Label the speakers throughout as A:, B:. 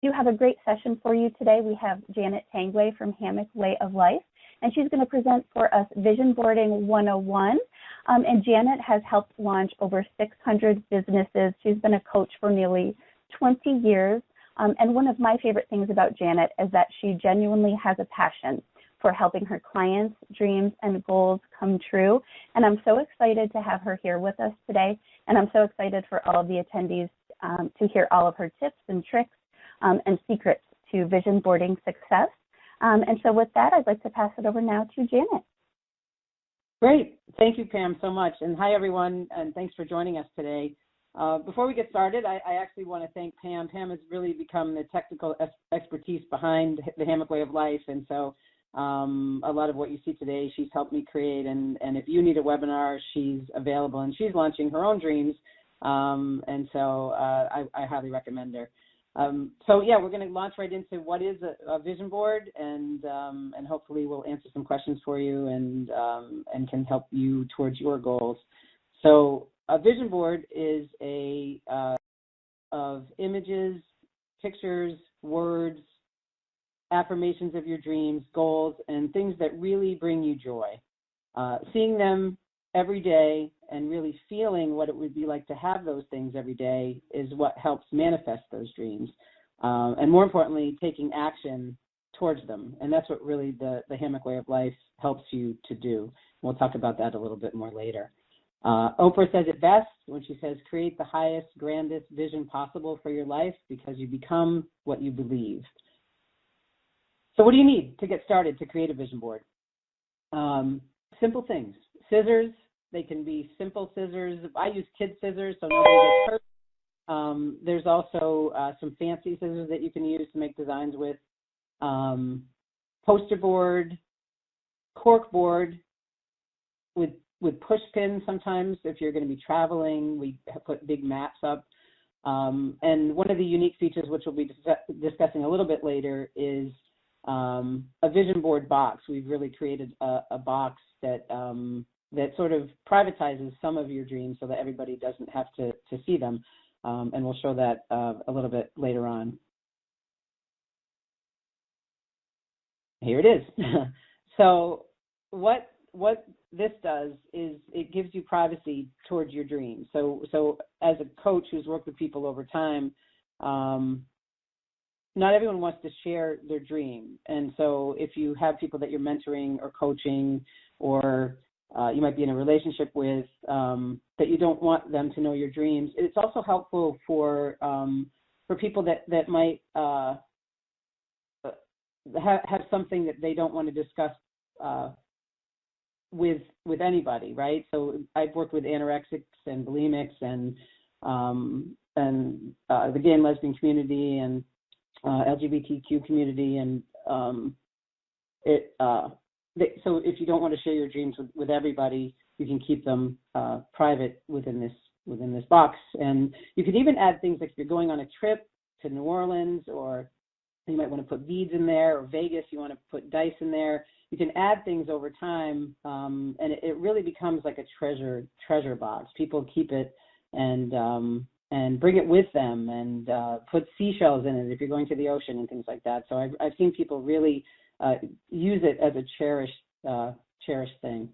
A: do have a great session for you today. We have Janet Tangway from Hammock Way of Life, and she's going to present for us Vision Boarding 101. And Janet has helped launch over 600 businesses. She's been a coach for nearly 20 years. And one of my favorite things about Janet is that she genuinely has a passion for helping her clients' dreams and goals come true. And I'm so excited to have her here with us today. And I'm so excited for all of the attendees to hear all of her tips and tricks and secrets to vision boarding success. And so with that, I'd like to pass it over now to Janet.
B: Great. Thank you, Pam, so much. And hi, everyone, and thanks for joining us today. Before we get started, I actually want to thank Pam. Pam has really become the technical expertise behind the Hammock Way of Life, and so a lot of what you see today, she's helped me create, and if you need a webinar, she's available, and she's launching her own dreams, and so I highly recommend her. So yeah, we're going to launch right into what is a vision board, and hopefully we'll answer some questions for you and can help you towards your goals. So a vision board is of images, pictures, words, affirmations of your dreams, goals, and things that really bring you joy. Seeing them every day and really feeling what it would be like to have those things every day is what helps manifest those dreams. And more importantly, taking action towards them. And that's what really the Hammock Way of Life helps you to do. We'll talk about that a little bit more later. Oprah says it best when she says, create the highest, grandest vision possible for your life because you become what you believe. So what do you need to get started to create a vision board? Simple things. Scissors. They can be simple scissors. I use kid scissors so nobody gets hurt. There's also some fancy scissors that you can use to make designs with. Poster board, cork board with push pins sometimes. If you're going to be traveling, we put big maps up. And one of the unique features, which we'll be discussing a little bit later, is a vision board box. We've really created a box that sort of privatizes some of your dreams so that everybody doesn't have to see them. And we'll show that a little bit later on. Here it is. So what this does is it gives you privacy towards your dreams. So as a coach who's worked with people over time, not everyone wants to share their dream. And so if you have people that you're mentoring or coaching, or you might be in a relationship with that you don't want them to know your dreams, it's also helpful for people that might have something that they don't want to discuss with anybody, right? So I've worked with anorexics and bulimics and the gay and lesbian community and LGBTQ community, and so if you don't want to share your dreams with everybody, you can keep them private within this box. And you can even add things like if you're going on a trip to New Orleans, or you might want to put beads in there, or Vegas, you want to put dice in there. You can add things over time, and it really becomes like a treasure box. People keep it and bring it with them, and put seashells in it if you're going to the ocean and things like that. So I've seen people really use it as a cherished thing.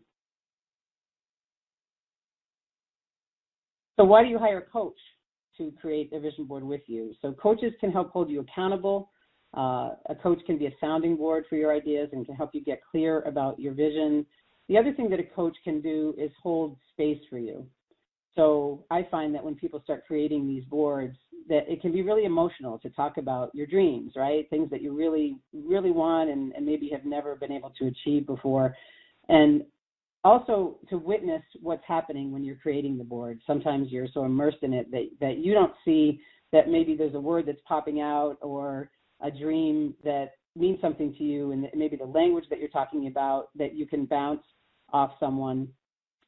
B: So why do you hire a coach to create a vision board with you? So coaches can help hold you accountable. A coach can be a sounding board for your ideas and can help you get clear about your vision. The other thing that a coach can do is hold space for you. So I find that when people start creating these boards, that it can be really emotional to talk about your dreams, right? Things that you really, really want and maybe have never been able to achieve before. And also to witness what's happening when you're creating the board. Sometimes you're so immersed in it that you don't see that maybe there's a word that's popping out or a dream that means something to you, and maybe the language that you're talking about that you can bounce off someone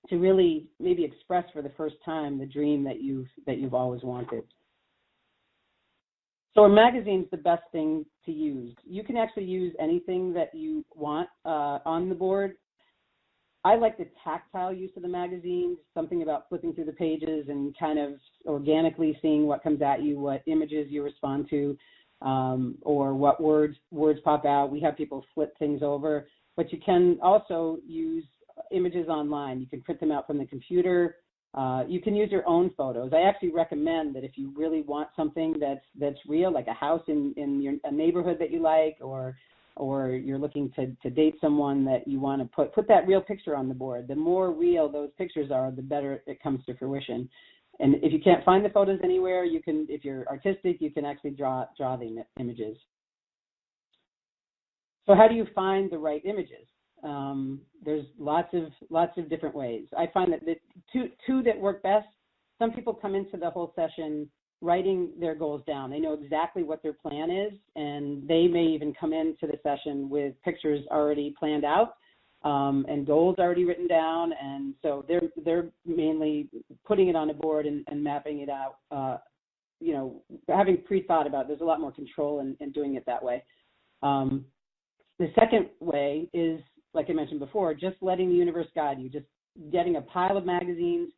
B: to really maybe express for the first time the dream that you've always wanted. So a magazine's the best thing to use. You can actually use anything that you want on the board. I like the tactile use of the magazine, something about flipping through the pages and kind of organically seeing what comes at you, what images you respond to. or what words pop out. We have people flip things over, but you can also use images online. You can print them out from the computer. You can use your own photos. I actually recommend that if you really want something that's real, like a house in a neighborhood that you like, or you're looking to date someone that you want to put that real picture on the board. The more real those pictures are, the better it comes to fruition. And if you can't find the photos anywhere, you can, if you're artistic, you can actually draw the images. So how do you find the right images? There's lots of different ways. I find that the two that work best. Some people come into the whole session writing their goals down. They know exactly what their plan is, and they may even come into the session with pictures already planned out and goals already written down. And so they're mainly putting it on a board and mapping it out. Having pre-thought about it. There's a lot more control in doing it that way. The second way is, like I mentioned before, just letting the universe guide you, just getting a pile of magazines,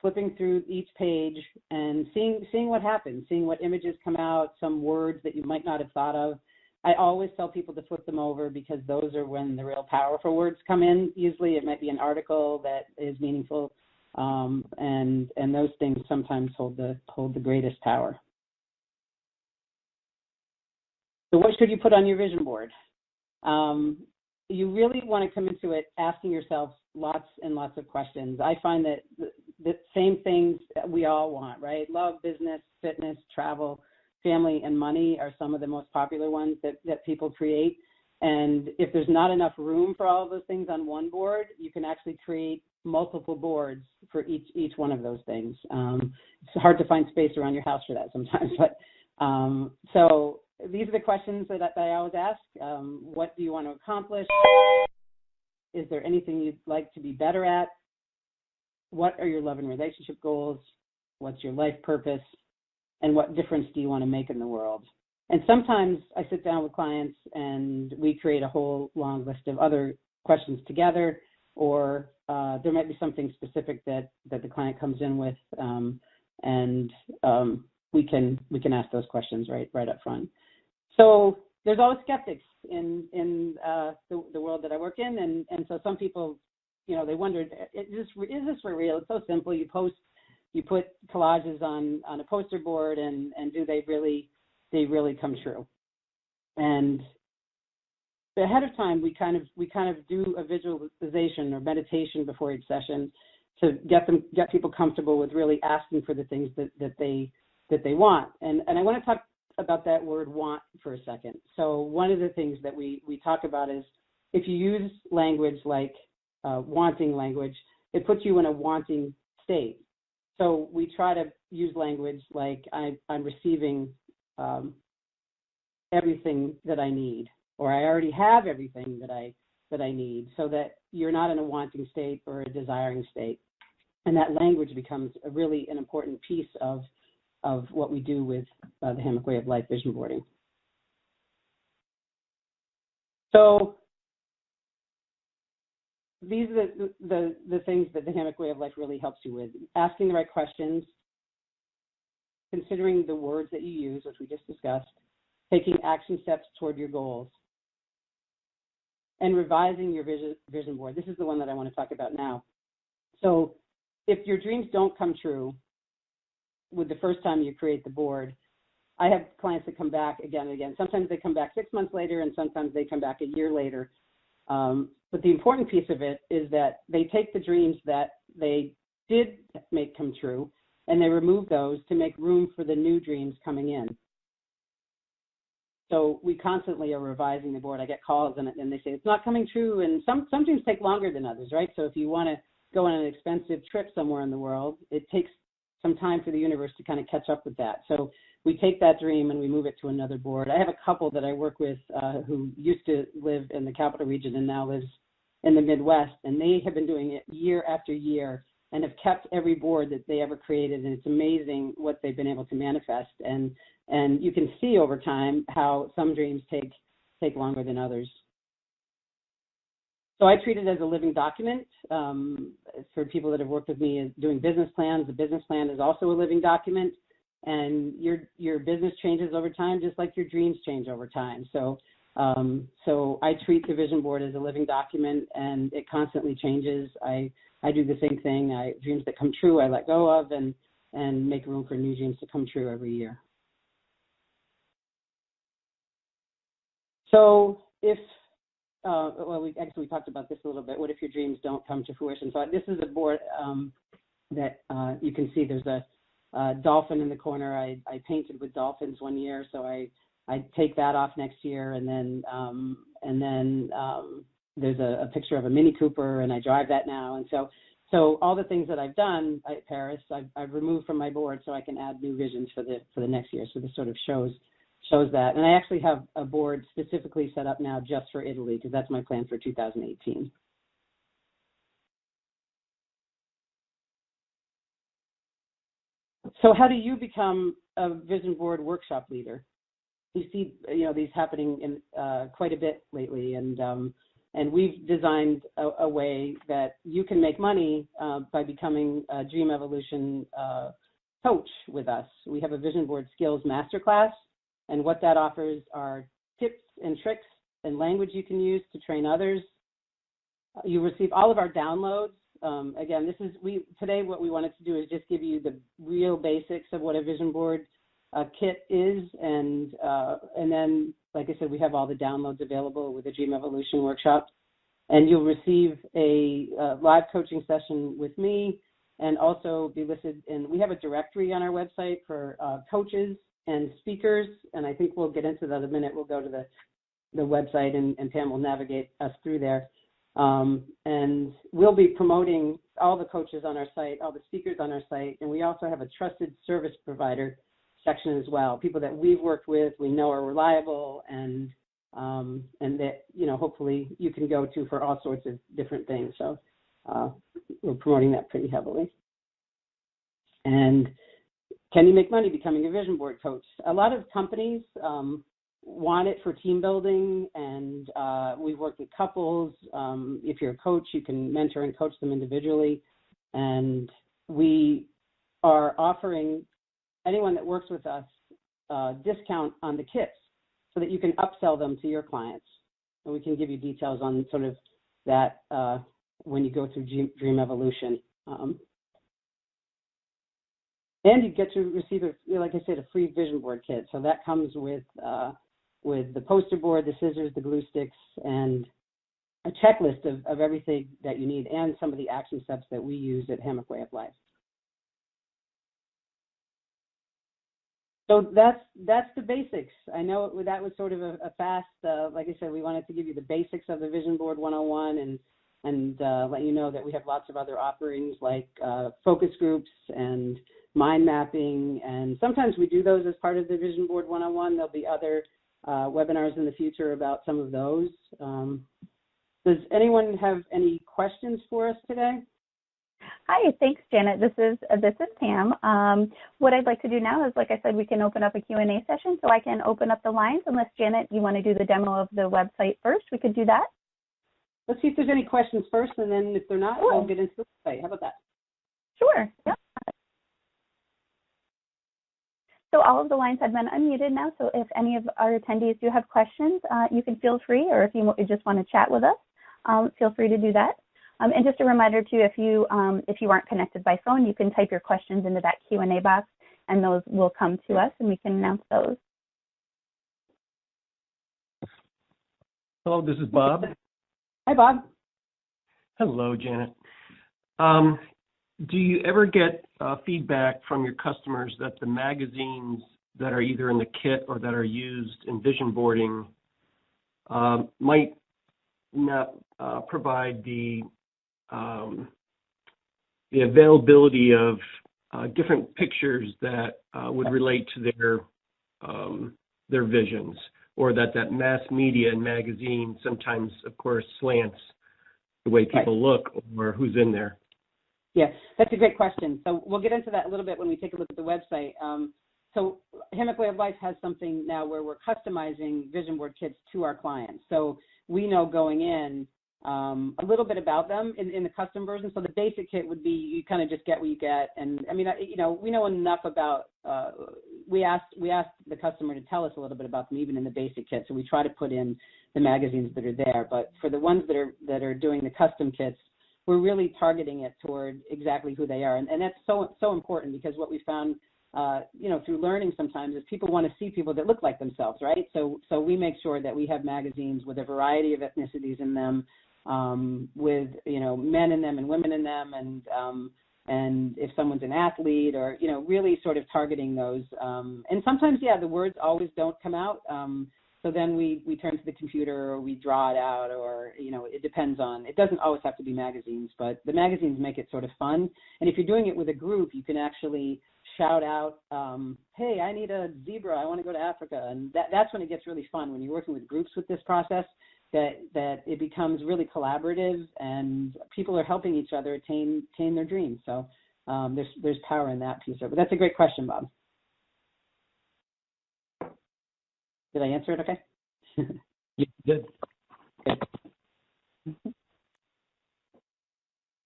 B: flipping through each page and seeing what happens, seeing what images come out, some words that you might not have thought of. I always tell people to flip them over because those are when the real powerful words come in. Usually it might be an article that is meaningful, and those things sometimes hold the greatest power. So what should you put on your vision board? You really want to come into it asking yourself lots and lots of questions. I find that the same things that we all want, right? Love, business, fitness, travel, family, and money are some of the most popular ones that people create. And if there's not enough room for all of those things on one board, you can actually create multiple boards for each one of those things. It's hard to find space around your house for that sometimes, but so these are the questions that I always ask. What do you want to accomplish? Is there anything you'd like to be better at? What are your love and relationship goals? What's your life purpose? And what difference do you want to make in the world? And sometimes I sit down with clients and we create a whole long list of other questions together, or there might be something specific that the client comes in with, and we can ask those questions right up front. So there's always skeptics in the world that I work in, and so some people, they wonder, is this for real? It's so simple. You put collages on a poster board, and do they really come true? And ahead of time, we kind of do a visualization or meditation before each session to get people comfortable with really asking for the things that they want. And I want to talk about that word want for a second. So one of the things that we talk about is if you use language like wanting language, it puts you in a wanting state. So we try to use language like I'm receiving everything that I need, or I already have everything that I need, so that you're not in a wanting state or a desiring state. And that language becomes an important piece of what we do with the Hammock Way of Life vision boarding. So these are the things that the Hammock Way of Life really helps you with: asking the right questions, considering the words that you use, which we just discussed, taking action steps toward your goals, and revising your vision board. This is the one that I want to talk about now. So if your dreams don't come true with the first time you create the board, I have clients that come back again and again. Sometimes they come back 6 months later, and sometimes they come back a year later. But the important piece of it is that they take the dreams that they did make come true, and they remove those to make room for the new dreams coming in. So we constantly are revising the board. I get calls and they say, it's not coming true, and some dreams take longer than others, right? So if you want to go on an expensive trip somewhere in the world, it takes some time for the universe to kind of catch up with that. So we take that dream and we move it to another board. I have a couple that I work with who used to live in the capital region and now lives in the Midwest, and they have been doing it year after year and have kept every board that they ever created, and it's amazing what they've been able to manifest. And you can see over time how some dreams take longer than others. So I treat it as a living document. For people that have worked with me doing business plans, the business plan is also a living document. and your business changes over time, just like your dreams change over time. So I treat the vision board as a living document, and it constantly changes. I do the same thing. Dreams that come true, I let go of, and make room for new dreams to come true every year. So if we talked about this a little bit. What if your dreams don't come to fruition? So this is a board that you can see. There's a dolphin in the corner. I painted with dolphins one year, so I take that off next year, and then there's a picture of a Mini Cooper, and I drive that now. And so all the things that I've done at Paris, I've removed from my board so I can add new visions for the next year. So this sort of shows that. And I actually have a board specifically set up now just for Italy, because that's my plan for 2018. So how do you become a vision board workshop leader? You see, these happening in quite a bit lately, and we've designed a way that you can make money by becoming a Dream Evolution coach with us. We have a vision board skills masterclass, and what that offers are tips and tricks and language you can use to train others. You receive all of our downloads. Again, today what we wanted to do is just give you the real basics of what a vision board kit is, and then, like I said, we have all the downloads available with the Dream Evolution workshop, and you'll receive a live coaching session with me, and also be listed we have a directory on our website for coaches and speakers, and I think we'll get into that in a minute. We'll go to the website, and Pam will navigate us through there. And we'll be promoting all the coaches on our site, all the speakers on our site, and we also have a trusted service provider section as well, people that we've worked with, we know are reliable, and that, hopefully you can go to for all sorts of different things. So we're promoting that pretty heavily. And can you make money becoming a vision board coach? A lot of companies want it for team building, and we've worked with couples. If you're a coach, you can mentor and coach them individually, and we are offering anyone that works with us a discount on the kits so that you can upsell them to your clients, and we can give you details on sort of that when you go through Dream Evolution. And you get to receive, like I said, a free vision board kit. So that comes with the poster board, the scissors, the glue sticks, and a checklist of everything that you need, and some of the action steps that we use at Hammock Way of Life. So that's the basics. I know that was sort of a fast, like I said, we wanted to give you the basics of the Vision Board 101, and let you know that we have lots of other offerings like focus groups and mind mapping, and sometimes we do those as part of the Vision Board 101. There'll be other webinars in the future about some of those. Does anyone have any questions for us today?
A: Hi, thanks, Janet. This is Pam. What I'd like to do now is, like I said, we can open up a Q&A session, so I can open up the lines. Unless, Janet, you want to do the demo of the website first, we could do that.
B: Let's see if there's any questions first, and then if they're not, we'll get into the website. How about that?
A: Sure. Yeah. So all of the lines have been unmuted now, so if any of our attendees do have questions, you can feel free, or if you just want to chat with us, feel free to do that. And just a reminder too, if you aren't connected by phone, you can type your questions into that Q&A box, and those will come to us, and we can announce those.
C: Hello, this is Bob.
B: Hi, Bob.
C: Hello, Janet. Do you ever get feedback from your customers that the magazines that are either in the kit or that are used in vision boarding might not provide the availability of different pictures that would relate to their visions, or that mass media and magazine sometimes, of course, slants the way people look or who's in there?
B: Yeah, that's a great question. So we'll get into that a little bit when we take a look at the website. So Hammock Way of Life has something now where we're customizing vision board kits to our clients. So we know going in a little bit about them in the custom version. So the basic kit would be you kind of just get what you get. And I mean, we know enough about, we asked the customer to tell us a little bit about them even in the basic kit. So we try to put in the magazines that are there. But for the ones that are doing the custom kits, we're really targeting it toward exactly who they are. And that's so important, because what we found, through learning sometimes is people want to see people that look like themselves, right? So we make sure that we have magazines with a variety of ethnicities in them, with, men in them and women in them, and if someone's an athlete, or, really sort of targeting those. And sometimes, the words always don't come out. So then we turn to the computer, or we draw it out, or, it depends on, it doesn't always have to be magazines, but the magazines make it sort of fun. And if you're doing it with a group, you can actually shout out, hey, I need a zebra, I want to go to Africa. And that's when it gets really fun, when you're working with groups with this process, that it becomes really collaborative, and people are helping each other attain their dreams. So there's power in that piece of it. But that's a great question, Bob. Did I answer it okay?
C: You did.
B: Okay.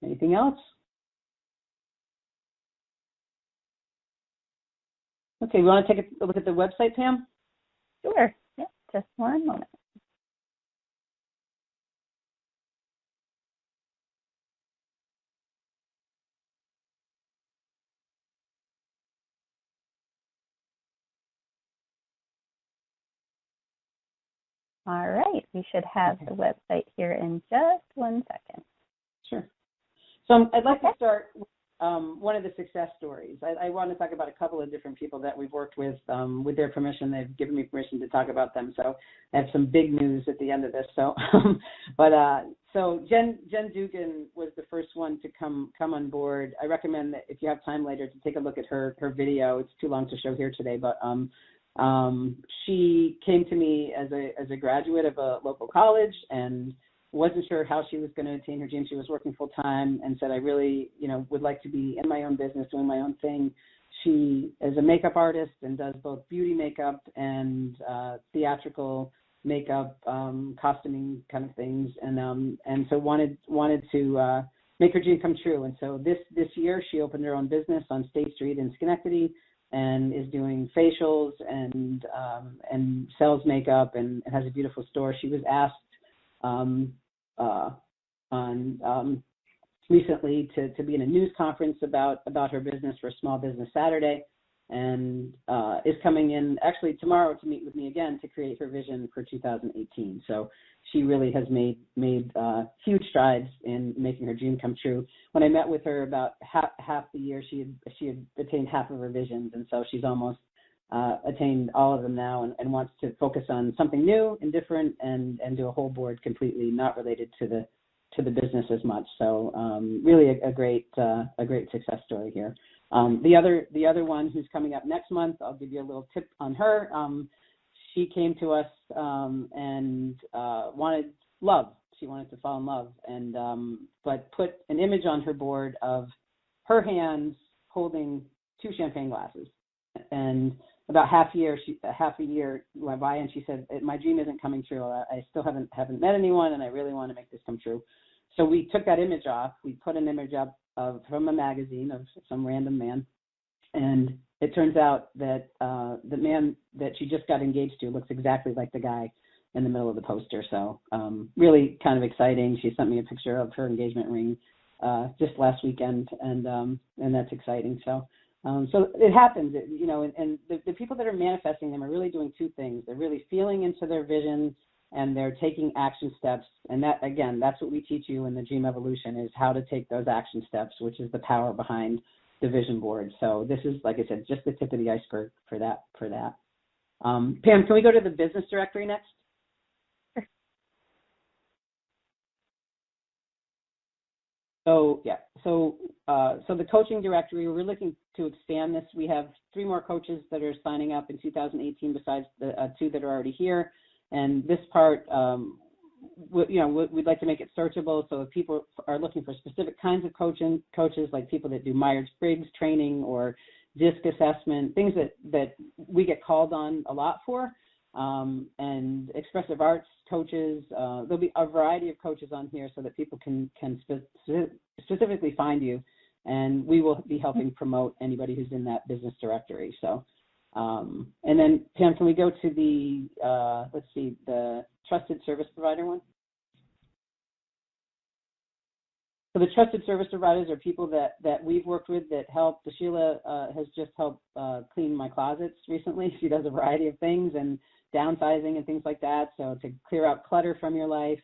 B: Anything else? Okay, we want to take a look at the website, Pam?
A: Sure. Yeah, just one moment. All right, we should have the website here in just 1 second.
B: Sure. So I'd like to start with one of the success stories. I want to talk about a couple of different people that we've worked with their permission. They've given me permission to talk about them. So I have some big news at the end of this. So, so Jen Dugan was the first one to come on board. I recommend that if you have time later to take a look at her video. It's too long to show here today, but she came to me as a graduate of a local college and wasn't sure how she was going to attain her dream. She was working full time and said, I really, would like to be in my own business, doing my own thing. She is a makeup artist and does both beauty makeup and theatrical makeup, costuming kind of things, and so wanted to make her dream come true. And so this year she opened her own business on State Street in Schenectady, and is doing facials and sells makeup and has a beautiful store. She was asked recently to be in a news conference about her business for Small Business Saturday, and is coming in actually tomorrow to meet with me again to create her vision for 2018. So she really has made huge strides in making her dream come true. When I met with her about half the year, she had attained half of her visions, and so she's almost attained all of them now, and wants to focus on something new and different, and do a whole board completely not related to the business as much. So really a great success story here. The other one who's coming up next month, I'll give you a little tip on her. She came to us and wanted love. She wanted to fall in love, and but put an image on her board of her hands holding 2 champagne glasses. And about half a year went by, and she said, my dream isn't coming true. I still haven't met anyone, and I really want to make this come true. So we took that image off. We put an image up from a magazine of some random man, and it turns out that the man that she just got engaged to looks exactly like the guy in the middle of the poster. So really kind of exciting. She sent me a picture of her engagement ring just last weekend, and that's exciting. So it happens, and the people that are manifesting them are really doing 2 things. They're really feeling into their vision, and they're taking action steps. And that, again, that's what we teach you in the Dream Evolution, is how to take those action steps, which is the power behind the vision board. So this is, like I said, just the tip of the iceberg for that. Pam, can we go to the business directory next? So the coaching directory, we're looking to expand this. We have 3 more coaches that are signing up in 2018 besides the 2 that are already here. And this part, we'd like to make it searchable. So if people are looking for specific kinds of coaches, like people that do Myers-Briggs training or DISC assessment, things that we get called on a lot for, and expressive arts coaches. There'll be a variety of coaches on here so that people can specifically find you, and we will be helping promote anybody who's in that business directory. So, and then Pam, can we go to the, let's see, the trusted service provider one? So the trusted service providers are people that we've worked with that help. Sheila has just helped clean my closets recently. She does a variety of things and downsizing and things like that. So to clear out clutter from your life.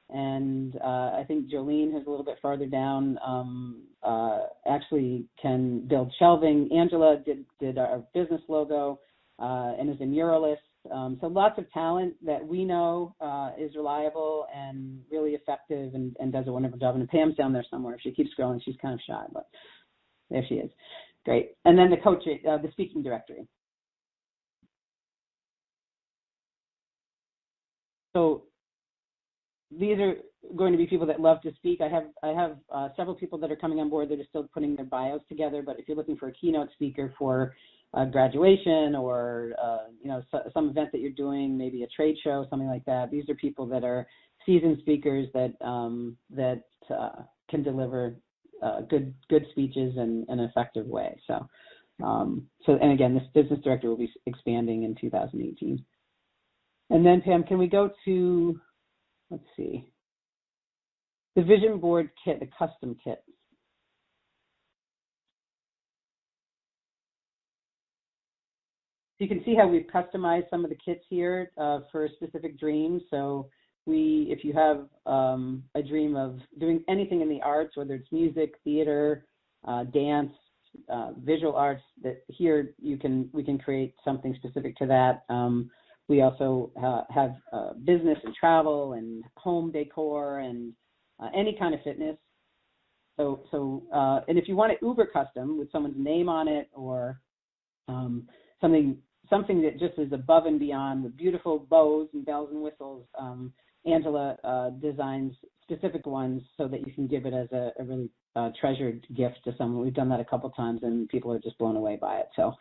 B: And I think Jolene, who's a little bit farther down, actually can build shelving. Angela did our business logo and is a muralist. So lots of talent that we know is reliable and really effective and does a wonderful job. And Pam's down there somewhere. If she keeps scrolling, she's kind of shy, but there she is. Great. And then the coach, the speaking directory. So these are going to be people that love to speak. I have several people that are coming on board that are still putting their bios together. But if you're looking for a keynote speaker for graduation or some event that you're doing, maybe a trade show, something like that, these are people that are seasoned speakers that can deliver good speeches in an effective way. So and again, this business director will be expanding in 2018. And then Pam, can we go to, let's see, the vision board kit, the custom kit. You can see how we've customized some of the kits here for specific dreams. So if you have a dream of doing anything in the arts, whether it's music, theater, dance, visual arts, that here we can create something specific to that. We also have business and travel and home decor and any kind of fitness. So and if you want it uber custom with someone's name on it or something that just is above and beyond with beautiful bows and bells and whistles, Angela designs specific ones so that you can give it as a really treasured gift to someone. We've done that a couple times and people are just blown away by it. So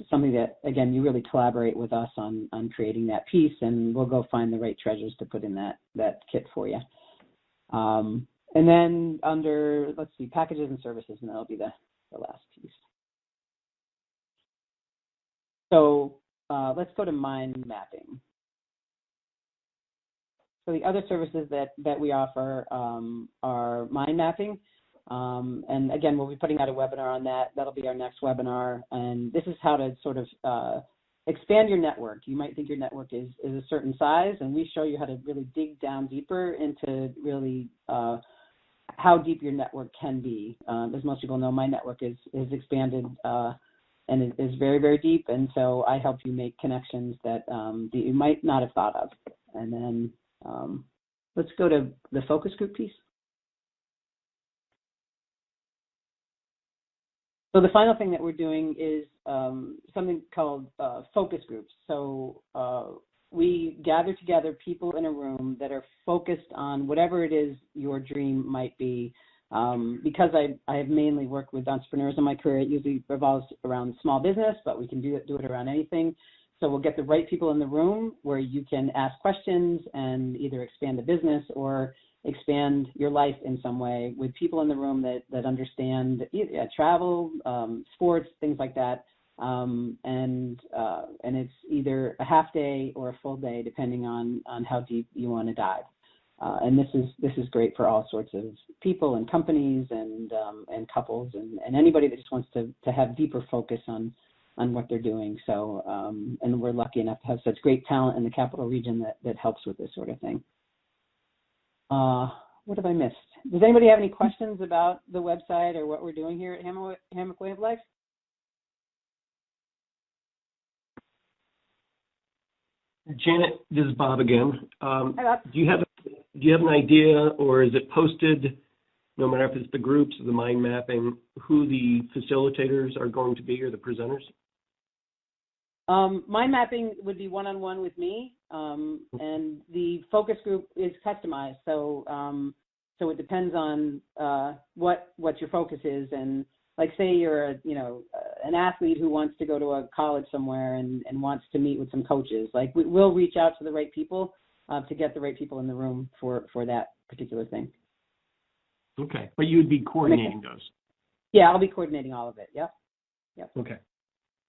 B: something that, again, you really collaborate with us on creating that piece, and we'll go find the right treasures to put in that kit for you. And then under, let's see, packages and services, and that'll be the last piece. So let's go to mind mapping. So the other services that we offer are mind mapping. And again, we'll be putting out a webinar on that. That'll be our next webinar. And this is how to sort of expand your network. You might think your network is a certain size, and we show you how to really dig down deeper into really how deep your network can be. As most people know, my network is expanded and it is very, very deep. And so I help you make connections that you might not have thought of. And then let's go to the focus group piece. So the final thing that we're doing is something called focus groups. So we gather together people in a room that are focused on whatever it is your dream might be. Because I have mainly worked with entrepreneurs in my career, it usually revolves around small business, but we can do it around anything. So we'll get the right people in the room where you can ask questions and either expand the business or expand your life in some way with people in the room that understand travel, sports, things like that. And it's either a half day or a full day, depending on how deep you want to dive. And this is great for all sorts of people and companies and couples and anybody that just wants to have deeper focus on what they're doing. So and we're lucky enough to have such great talent in the Capital Region that helps with this sort of thing. What have I missed? Does anybody have any questions about the website or what we're doing here at Hammock Way of Life?
C: Janet, this is Bob again.
B: Hi, Bob.
C: Do you have an idea, or is it posted, no matter if it's the groups or the mind mapping, who the facilitators are going to be or the presenters?
B: Mind mapping would be one-on-one with me, and the focus group is customized. So it depends on what your focus is. And like, say you're a an athlete who wants to go to a college somewhere and wants to meet with some coaches. Like we'll reach out to the right people to get the right people in the room for that particular thing.
C: Okay, but you would be coordinating those.
B: Yeah, I'll be coordinating all of it. Yep.
C: Okay.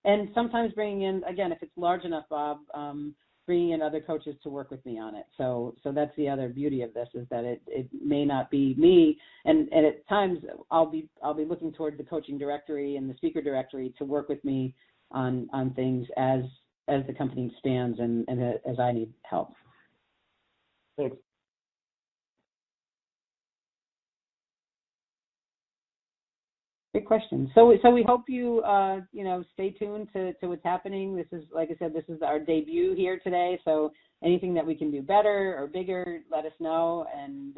B: And sometimes bringing in, again, if it's large enough, Bob, bringing in other coaches to work with me on it. So that's the other beauty of this, is that it may not be me, and at times I'll be looking toward the coaching directory and the speaker directory to work with me on things as the company expands and as I need help.
C: Thanks.
B: Great question. So we hope you stay tuned to what's happening. This is, like I said, this is our debut here today. So anything that we can do better or bigger, let us know, and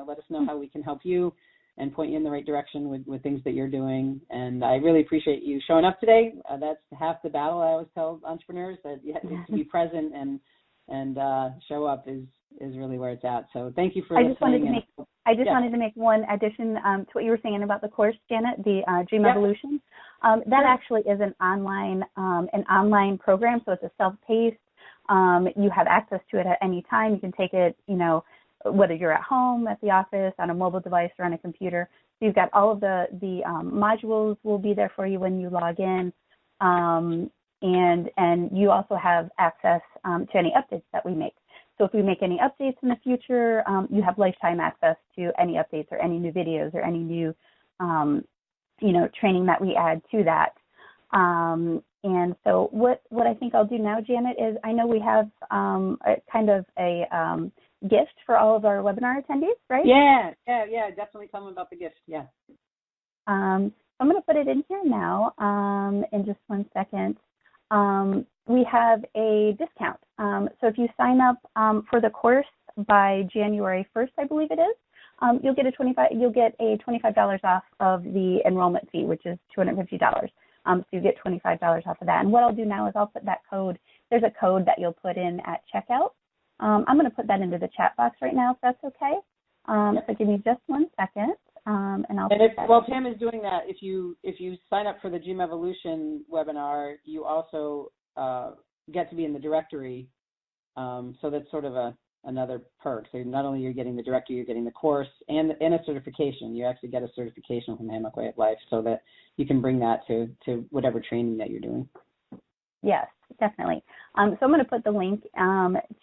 B: let us know how we can help you and point you in the right direction with things that you're doing. And I really appreciate you showing up today. That's half the battle. I always tell entrepreneurs that you have to be present and show up is really where it's at. So thank you for listening.
A: I just wanted to make one addition to what you were saying about the course, Janet, the Dream Evolution. That actually is an online program, so it's a self-paced. You have access to it at any time. You can take it, whether you're at home, at the office, on a mobile device, or on a computer. So you've got all of the modules will be there for you when you log in, and you also have access to any updates that we make. So if we make any updates in the future, you have lifetime access to any updates or any new videos or any new, training that we add to that. And so what I think I'll do now, Janet, is I know we have a gift for all of our webinar attendees, right?
B: Yeah. Definitely tell them about the gift. Yeah.
A: I'm going to put it in here now in just 1 second. We have a discount. So if you sign up for the course by January 1st, I believe it is, you'll get a $25 off of the enrollment fee, which is $250. So you get $25 off of that. And what I'll do now is I'll put that code. There's a code that you'll put in at checkout. I'm going to put that into the chat box right now, if that's okay. So give me just 1 second.
B: While Pam is doing that, if you sign up for the Dream Evolution webinar, you also get to be in the directory. So that's sort of another perk. So not only you're getting the directory, you're getting the course and a certification. You actually get a certification from Hammock Way of Life, so that you can bring that to whatever training that you're doing.
A: Yes, definitely. So I'm going to put the link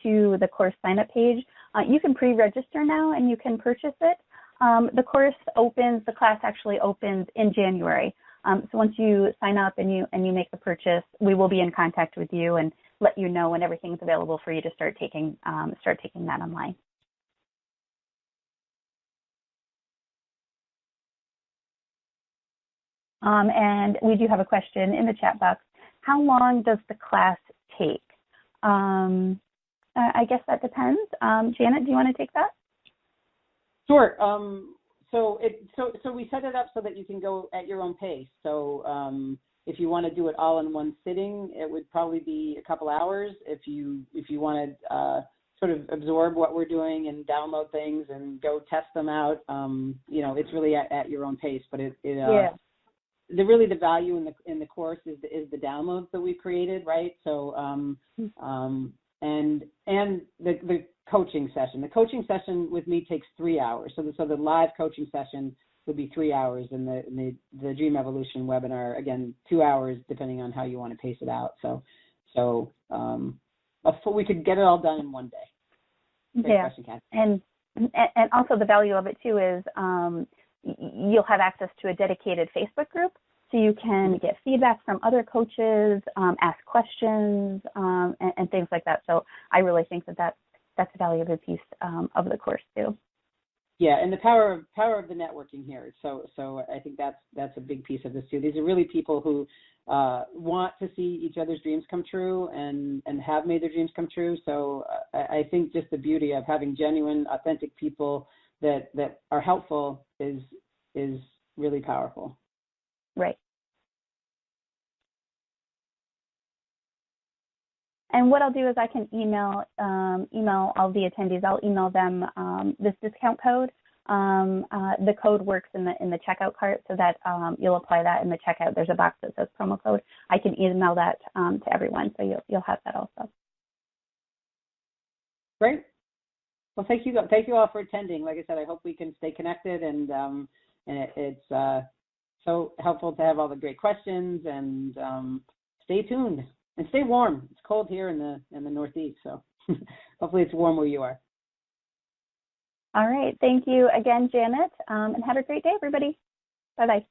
A: to the course sign-up page. You can pre-register now and you can purchase it. The class actually opens in January. So once you sign up and you make the purchase, we will be in contact with you and let you know when everything's available for you to start taking that online. And we do have a question in the chat box. How long does the class take? I guess that depends. Janet, do you want to take that?
B: Sure. So we set it up so that you can go at your own pace. So if you want to do it all in one sitting, it would probably be a couple hours. If you want to sort of absorb what we're doing and download things and go test them out, it's really at your own pace. But the value in the course is the downloads that we've created, right? So and the coaching session. The coaching session with me takes 3 hours. So the live coaching session would be 3 hours, and the Dream Evolution webinar, again, 2 hours, depending on how you want to pace it out. So we could get it all done in one day. Great question, Kathy.
A: And also the value of it too is you'll have access to a dedicated Facebook group, so you can get feedback from other coaches, ask questions, and things like that. So I really think that's a valuable piece of the course too.
B: Yeah, and the power of the networking here. So I think that's a big piece of this too. These are really people who want to see each other's dreams come true and have made their dreams come true. So I think just the beauty of having genuine, authentic people that are helpful is really powerful.
A: Right. And what I'll do is I can email all the attendees. I'll email them this discount code the code works in the checkout cart, so that you'll apply that in the checkout. There's a box that says promo code. I can email that to everyone, so you'll have that also.
B: Great. Well, thank you all for attending. Like I said, I hope we can stay connected, and it's so helpful to have all the great questions, and stay tuned and stay warm. It's cold here in the Northeast, so hopefully it's warm where you are.
A: All right. Thank you again, Janet, and have a great day, everybody. Bye-bye.